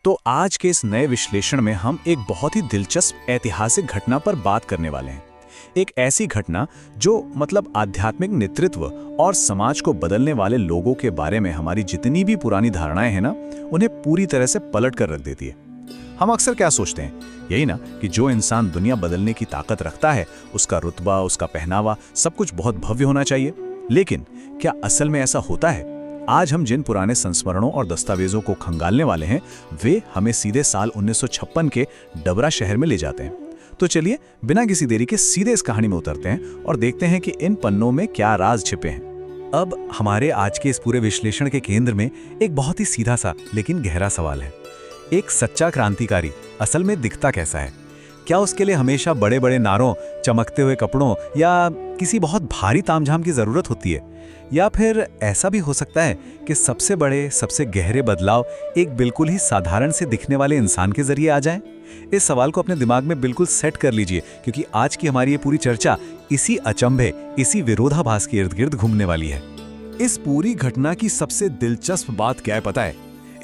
तो आज के इस नए विश्लेषण में हम एक बहुत ही दिलचस्प ऐतिहासिक घटना पर बात करने वाले हैं। एक ऐसी घटना जो मतलब आध्यात्मिक नेतृत्व और समाज को बदलने वाले लोगों के बारे में हमारी जितनी भी पुरानी धारणाएं हैं ना, उन्हें पूरी तरह से पलट कर रख देती है। हम अक्सर क्या सोचते हैं, यही ना कि जो इंसान दुनिया बदलने की ताकत रखता है, उसका रुतबा, उसका पहनावा, सब कुछ बहुत भव्य होना चाहिए। लेकिन क्या असल में ऐसा होता है? आज हम जिन पुराने संस्मरणों और दस्तावेजों को खंगालने वाले हैं, वे हमें सीधे साल 1956 के डबरा शहर में ले जाते हैं। तो चलिए बिना किसी देरी के सीधे इस कहानी में उतरते हैं और देखते हैं कि इन पन्नों में क्या राज छिपे हैं। अब हमारे आज के इस पूरे विश्लेषण के केंद्र में एक बहुत ही सीधा सा लेकिन गहरा सवाल है। एक सच्चा क्रांतिकारी असल में दिखता कैसा है? क्या उसके लिए हमेशा बड़े बड़े नारों, चमकते हुए कपड़ों या किसी बहुत भारी तामझाम की जरूरत होती है? या फिर ऐसा भी हो सकता है कि सबसे बड़े, सबसे गहरे बदलाव एक बिल्कुल ही साधारण से दिखने वाले इंसान के जरिए आ जाएं? इस सवाल को अपने दिमाग में बिल्कुल सेट कर लीजिए, क्योंकि आज की हमारी ये पूरी चर्चा इसी अचंभे, इसी विरोधाभास के इर्द गिर्द घूमने वाली है। इस पूरी घटना की सबसे दिलचस्प बात क्या है पता है?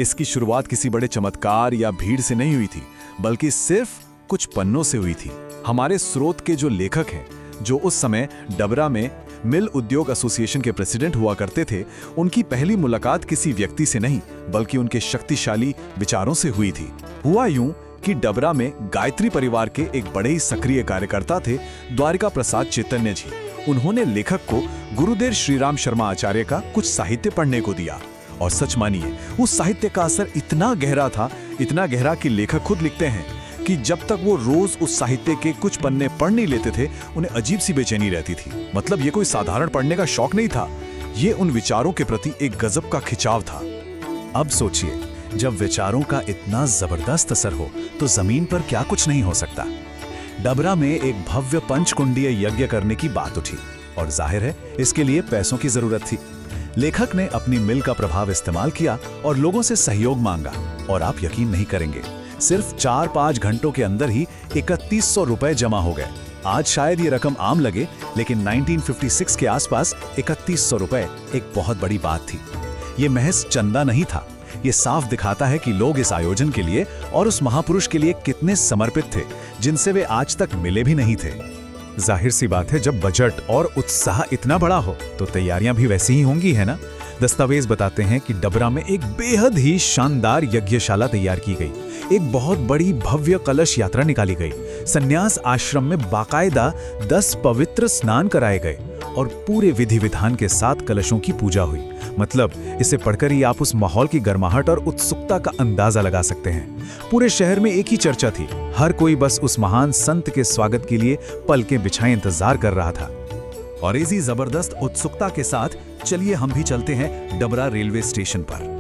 इसकी शुरुआत किसी बड़े चमत्कार या भीड़ से नहीं हुई थी, बल्कि सिर्फ कुछ पन्नों से हुई थी। हमारे स्रोत के जो लेखक हैं, जो उस समय डबरा में मिल उद्योग एसोसिएशन के प्रेसिडेंट हुआ करते थे, उनकी पहली मुलाकात किसी व्यक्ति से नहीं, बल्कि उनके शक्तिशाली विचारों से हुई थी। हुआ यूं कि डबरा में गायत्री परिवार के एक बड़े ही सक्रिय कार्यकर्ता थे द्वारिका प्रसाद चैतन्य जी। उन्होंने लेखक को गुरुदेव श्रीराम शर्मा आचार्य का कुछ साहित्य पढ़ने को दिया, और सच मानिए उस साहित्य का असर इतना गहरा था, इतना गहरा कि लेखक खुद लिखते हैं कि जब तक वो रोज उस साहित्य के कुछ पन्ने पढ़ नहीं लेते थे, उन्हें अजीब सी बेचैनी रहती थी। मतलब ये कोई साधारण पढ़ने का शौक नहीं था, ये उन विचारों के प्रति एक गजब का खिंचाव था। अब सोचिए, जब विचारों का इतना जबरदस्त असर हो तो जमीन पर क्या कुछ नहीं हो सकता। डबरा में एक भव्य पंचकुंडीय यज्ञ करने की बात उठी, और जाहिर है इसके लिए पैसों की जरूरत थी। लेखक ने अपनी मिल का प्रभाव इस्तेमाल किया और लोगों से सहयोग मांगा, और आप यकीन नहीं करेंगे, सिर्फ 4-5 घंटों के अंदर ही 3100 रुपए जमा हो गए। आज शायद ये रकम आम लगे, लेकिन 1956 के आसपास 3100 रुपए एक बहुत बड़ी बात थी। ये महज चंदा नहीं था, ये साफ दिखाता है कि लोग इस आयोजन के लिए और उस महापुरुष के लिए कितने समर्पित थे, जिनसे वे आज तक मिले भी नहीं थे। जाहिर सी बात है, जब बजट और उत्साह इतना बड़ा हो तो तैयारियां भी वैसी ही होंगी, है ना? दस्तावेज बताते हैं कि डबरा में एक बेहद ही शानदार यज्ञशाला तैयार की गई। एक बहुत बड़ी भव्य कलश यात्रा निकाली गई। संन्यास आश्रम में बाकायदा 10 पवित्र स्नान कराए गए और पूरे विधि विधान के साथ कलशों की पूजा हुई। मतलब इसे पढ़कर ही आप उस माहौल की गर्माहट और उत्सुकता का अंदाजा लगा सकते हैं। पूरे शहर में एक ही चर्चा थी, हर कोई बस उस महान संत के स्वागत के लिए पलकें बिछाए इंतजार कर रहा था। और इसी जबरदस्त उत्सुकता के साथ चलिए हम भी चलते हैं डबरा रेलवे स्टेशन पर।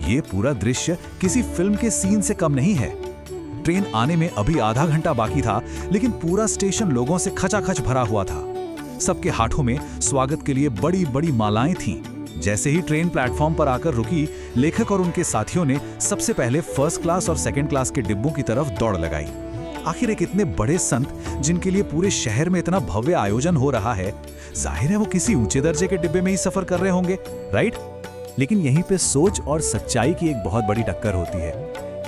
ये पूरा दृश्य किसी फिल्म के सीन से कम नहीं है। ट्रेन आने में अभी आधा घंटा बाकी था, लेकिन पूरा स्टेशन लोगों से खचाखच भरा हुआ था। सबके हाथों में स्वागत के लिए बड़ी बड़ी मालाएं थीं। जैसे ही ट्रेन प्लेटफॉर्म पर आकर रुकी, लेखक और उनके साथियों ने सबसे पहले फर्स्ट क्लास और सेकंड क्लास के डिब्बों की तरफ दौड़ लगाई। आखिर एक इतने बड़े संत, जिनके लिए पूरे शहर में इतना भव्य आयोजन हो रहा है, जाहिर है वो किसी ऊंचे दर्जे के डिब्बे में ही सफर कर रहे होंगे, राइट? लेकिन यहीं पे सोच और सच्चाई की एक बहुत बड़ी टक्कर होती है।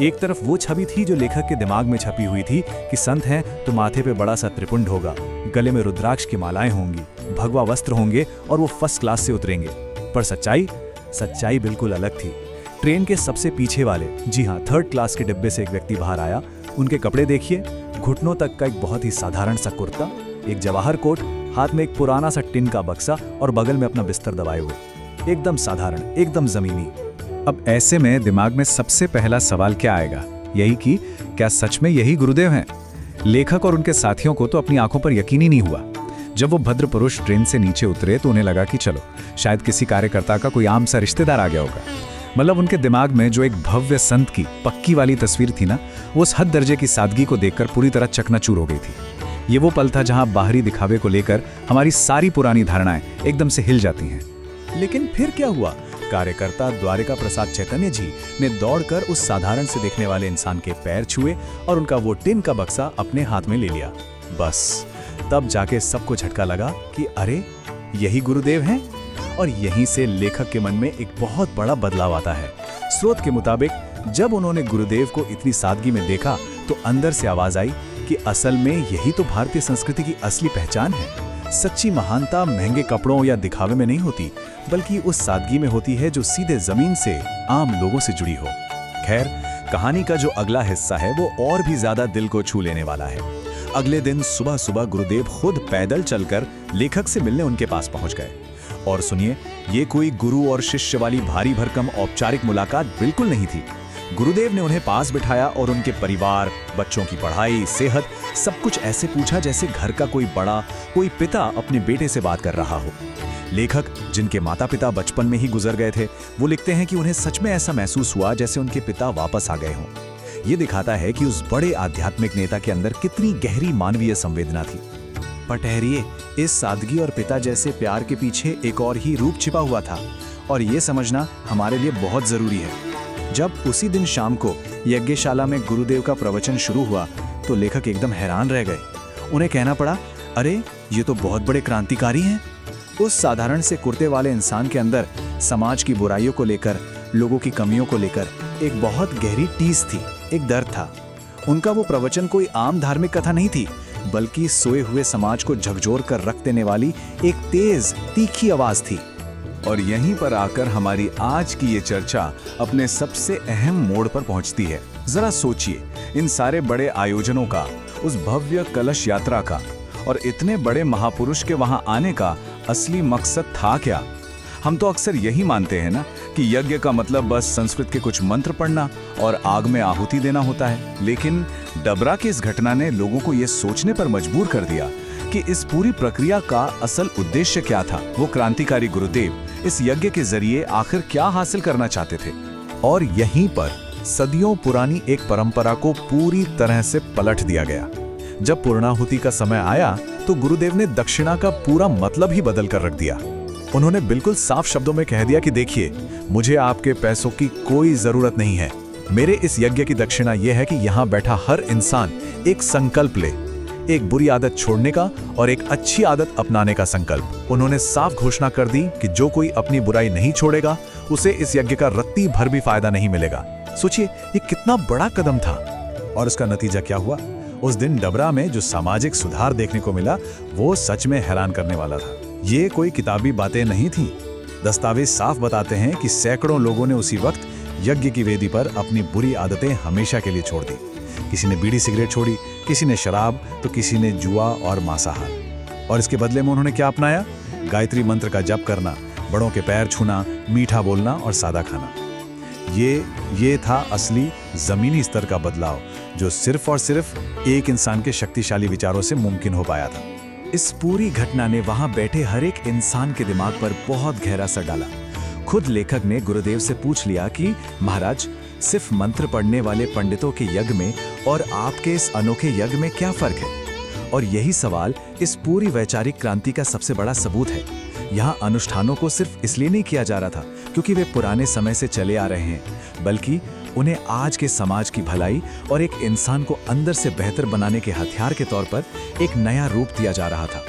एक तरफ वो छवि थी जो लेखक के दिमाग में छपी हुई थी कि संत हैं तो माथे पे बड़ा सा त्रिपुंड होगा, गले में रुद्राक्ष की मालाएं होंगी, भगवा वस्त्र होंगे और वो फर्स्ट क्लास से उतरेंगे। पर सच्चाई बिल्कुल अलग थी। ट्रेन के सबसे पीछे वाले, जी हाँ, थर्ड क्लास के डिब्बे से एक व्यक्ति बाहर आया। उनके कपड़े देखिए, घुटनों तक का एक बहुत ही साधारण सा कुर्ता, एक जवाहर कोट, हाथ में एक पुराना सा टिन का बक्सा और बगल में अपना बिस्तर दबाए हुए। एकदम साधारण, एकदम जमीनी। अब ऐसे में दिमाग में सबसे पहला सवाल क्या आएगा? यही कि क्या सच में यही गुरुदेव हैं? लेखक और उनके साथियों को तो अपनी आंखों पर यकीन ही नहीं हुआ। जब वो भद्र पुरुष ट्रेन से नीचे उतरे तो उन्हें लगा कि चलो, शायद किसी कार्यकर्ता का कोई आम सा रिश्तेदार आ गया होगा। मतलब उनके दिमाग में जो एक भव्य संत की पक्की वाली तस्वीर थी ना, वो उस हद दर्जे की सादगी को देखकर पूरी तरह चकनाचूर हो गई थी। ये वो पल था जहां बाहरी दिखावे को लेकर हमारी सारी पुरानी धारणाएं एकदम से हिल जाती हैं। लेकिन फिर क्या हुआ? कार्यकर्ता द्वारिका प्रसाद चैतन्य जी ने दौड़कर उस साधारण से दिखने वाले इंसान के पैर छुए और उनका वो टिन का बक्सा अपने हाथ में ले लिया। बस तब जाके सबको झटका लगा कि अरे, यही गुरुदेव हैं। और यहीं से लेखक के मन में एक बहुत बड़ा बदलाव आता है। स्रोत के मुताबिक जब उन्होंने गुरुदेव को इतनी सादगी में देखा तो अंदर से आवाज आई कि असल में यही तो भारतीय संस्कृति की असली पहचान है। सच्ची महानता महंगे कपड़ों या दिखावे में नहीं होती, बल्कि उस सादगी में होती है जो सीधे जमीन से आम लोगों से जुड़ी हो। खैर, कहानी का जो अगला हिस्सा है वो और भी ज्यादा दिल को छू लेने वाला है। अगले दिन सुबह सुबह गुरुदेव खुद पैदल चलकर लेखक से मिलने उनके पास पहुंच गए। और सुनिए, ये कोई गुरु और शिष्य वाली भारी भरकम औपचारिक मुलाकात बिल्कुल नहीं थी। गुरुदेव ने उन्हें पास बिठाया और उनके परिवार, बच्चों की पढ़ाई, सेहत, सब कुछ ऐसे पूछा जैसे घर का कोई बड़ा, कोई पिता अपने बेटे से बात कर रहा हो। लेखक, जिनके माता पिता बचपन में ही गुजर गए थे, वो लिखते हैं कि उन्हें सच में ऐसा महसूस हुआ जैसे उनके पिता वापस आ गए हों। ये दिखाता है कि उस बड़े आध्यात्मिक नेता के अंदर कितनी गहरी मानवीय संवेदना थी। पर ठहरिए, इस सादगी और पिता जैसे प्यार के पीछे एक और ही रूप छिपा हुआ था, और ये समझना हमारे लिए बहुत जरूरी है। जब उसी दिन शाम को यज्ञशाला में गुरुदेव का प्रवचन शुरू हुआ तो लेखक एकदम हैरान रह गए। उन्हें कहना पड़ा, अरे ये तो बहुत बड़े क्रांतिकारी हैं। उस साधारण से कुर्ते वाले इंसान के अंदर समाज की बुराइयों को लेकर, लोगों की कमियों को लेकर एक बहुत गहरी टीस थी, एक दर्द था। उनका वो प्रवचन कोई आम धार्मिक कथा नहीं थी, बल्कि सोए हुए समाज को झकझोर कर रख देने वाली एक तेज, तीखी आवाज थी। और यहीं पर आकर हमारी आज की ये चर्चा अपने सबसे अहम मोड़ पर पहुंचती है। जरा सोचिए, इन सारे बड़े आयोजनों का, उस भव्य कलश यात्रा का और इतने बड़े महापुरुष के वहां आने का असली मकसद था क्या? हम तो अक्सर यही मानते हैं ना कि यज्ञ का मतलब बस संस्कृत के कुछ मंत्र पढ़ना और आग में आहुति देना होता है। लेकिन डबरा की इस घटना ने लोगों को यह सोचने पर मजबूर कर दिया कि इस पूरी प्रक्रिया का असल उद्देश्य क्या था। वो क्रांतिकारी गुरुदेव इस यज्ञ के जरिए आखिर क्या हासिल करना चाहते थे? और यहीं पर सदियों पुरानी एक परंपरा को पूरी तरह से पलट दिया गया। जब पूर्णाहुति का समय आया तो गुरुदेव ने दक्षिणा का पूरा मतलब ही बदल कर रख दिया। उन्होंने बिल्कुल साफ शब्दों में कह दिया कि देखिए, मुझे आपके पैसों की कोई जरूरत नहीं है। मेरे इस यज्ञ की दक्षिणा यह है कि यहाँ बैठा हर इंसान एक संकल्प ले, एक बुरी आदत छोड़ने का और एक अच्छी आदत अपनाने का संकल्प। उन्होंने साफ घोषणा कर दी कि जो कोई अपनी बुराई नहीं छोड़ेगा उसे इस यज्ञ का रत्ती भर भी फायदा नहीं मिलेगा। सोचिए, ये कितना बड़ा कदम था। और उसका नतीजा क्या हुआ? उस दिन डबरा में जो सामाजिक सुधार देखने को मिला वो सच में हैरान करने वाला था। ये कोई किताबी बातें नहीं थी। दस्तावेज साफ बताते हैं कि सैकड़ों लोगों ने उसी वक्त यज्ञ की वेदी पर अपनी बुरी आदतें हमेशा के लिए छोड़ दी। किसी ने बीड़ी सिगरेट छोड़ी, किसी ने शराब, तो किसी ने जुआ और मांसाहार। और इसके बदले में उन्होंने क्या अपनाया? गायत्री मंत्र का जप करना, बड़ों के पैर छूना, मीठा बोलना और सादा खाना। ये था असली जमीनी स्तर का बदलाव, जो सिर्फ और सिर्फ एक इंसान के शक्तिशाली विचारों से मुमकिन हो पाया था। इस पूरी घटना ने वहां बैठे हर एक इंसान के दिमाग पर बहुत गहरा असर डाला। खुद लेखक ने गुरुदेव से पूछ लिया कि महाराज, सिर्फ मंत्र पढ़ने वाले पंडितों के यज्ञ में और आपके इस अनोखे यज्ञ में क्या फर्क है? और यही सवाल इस पूरी वैचारिक क्रांति का सबसे बड़ा सबूत है। यहाँ अनुष्ठानों को सिर्फ इसलिए नहीं किया जा रहा था क्योंकि वे पुराने समय से चले आ रहे हैं, बल्कि उन्हें आज के समाज की भलाई और एक इंसान को अंदर से बेहतर बनाने के हथियार के तौर पर एक नया रूप दिया जा रहा था।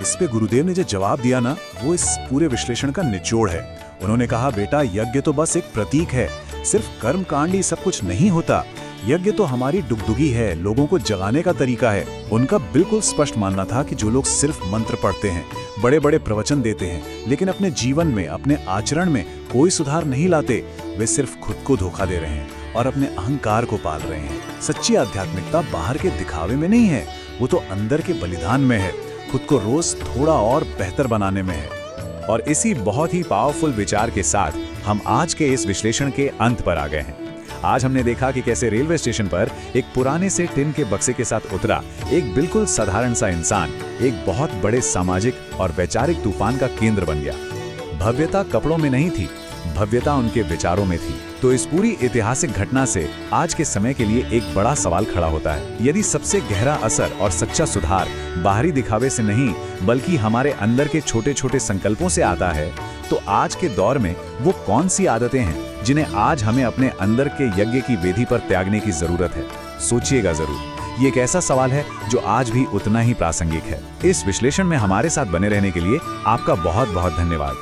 इस पे गुरुदेव ने जो जवाब दिया ना, वो इस पूरे विश्लेषण का निचोड़ है। उन्होंने कहा, बेटा, यज्ञ तो बस एक प्रतीक है, सिर्फ कर्म कांड ही सब कुछ नहीं होता। यज्ञ तो हमारी डुगडुगी है, लोगों को जगाने का तरीका है। उनका बिल्कुल स्पष्ट मानना था कि जो लोग सिर्फ मंत्र पढ़ते हैं, बड़े बड़े प्रवचन देते हैं, लेकिन अपने जीवन में, अपने आचरण में कोई सुधार नहीं लाते, वे सिर्फ खुद को धोखा दे रहे हैं और अपने अहंकार को पाल रहे हैं। सच्ची आध्यात्मिकता बाहर के दिखावे में नहीं है, वो तो अंदर के बलिदान में है, खुद को रोज थोड़ा और बेहतर बनाने में है। और इसी बहुत ही पावरफुल विचार के साथ हम आज के इस विश्लेषण के अंत पर आ गए हैं। आज हमने देखा कि कैसे रेलवे स्टेशन पर एक पुराने से टिन के बक्से के साथ उतरा एक बिल्कुल साधारण सा इंसान एक बहुत बड़े सामाजिक और वैचारिक तूफान का केंद्र बन गया। भव्यता कपड़ों में नहीं थी, भव्यता उनके विचारों में थी। तो इस पूरी ऐतिहासिक घटना से आज के समय के लिए एक बड़ा सवाल खड़ा होता है। यदि सबसे गहरा असर और सच्चा सुधार बाहरी दिखावे से नहीं बल्कि हमारे अंदर के छोटे छोटे संकल्पों से आता है, तो आज के दौर में वो कौन सी आदतें हैं जिन्हें आज हमें अपने अंदर के यज्ञ की वेदी पर त्यागने की जरूरत है? सोचिएगा जरूर। ये एक ऐसा सवाल है जो आज भी उतना ही प्रासंगिक है। इस विश्लेषण में हमारे साथ बने रहने के लिए आपका बहुत बहुत धन्यवाद।